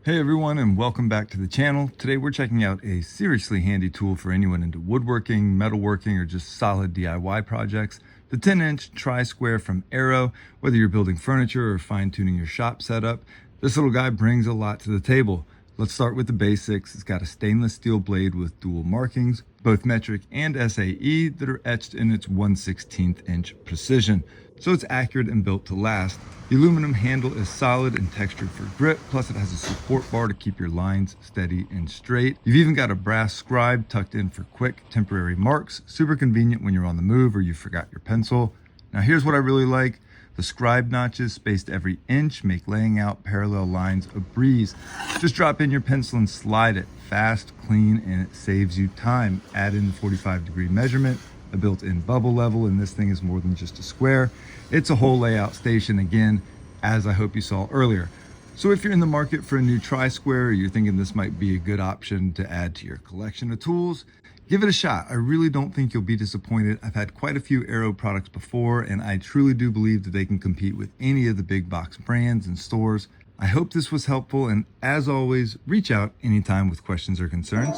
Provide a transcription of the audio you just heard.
Hey everyone, and welcome back to the channel. Today we're checking out a seriously handy tool for anyone into woodworking, metalworking, or just solid DIY projects. The 10-inch tri-square from Arrow. Whether you're building furniture or fine-tuning your shop setup, this little guy brings a lot to the table. Let's start with the basics. It's got a stainless steel blade with dual markings, both metric and SAE, that are etched in its 1/16 inch precision. So it's accurate and built to last. The aluminum handle is solid and textured for grip, plus it has a support bar to keep your lines steady and straight. You've even got a brass scribe tucked in for quick temporary marks. Super convenient when you're on the move or you forgot your pencil. Now here's what I really like. The scribe notches spaced every inch make laying out parallel lines a breeze. Just drop in your pencil and slide it. Fast, clean, and it saves you time. Add in the 45-degree measurement, a built-in bubble level, and this thing is more than just a square. It's a whole layout station again, as I hope you saw earlier. So if you're in the market for a new tri-square, or you're thinking this might be a good option to add to your collection of tools, give it a shot. I really don't think you'll be disappointed. I've had quite a few Arrow products before, and I truly do believe that they can compete with any of the big box brands and stores. I hope this was helpful, and as always, reach out anytime with questions or concerns.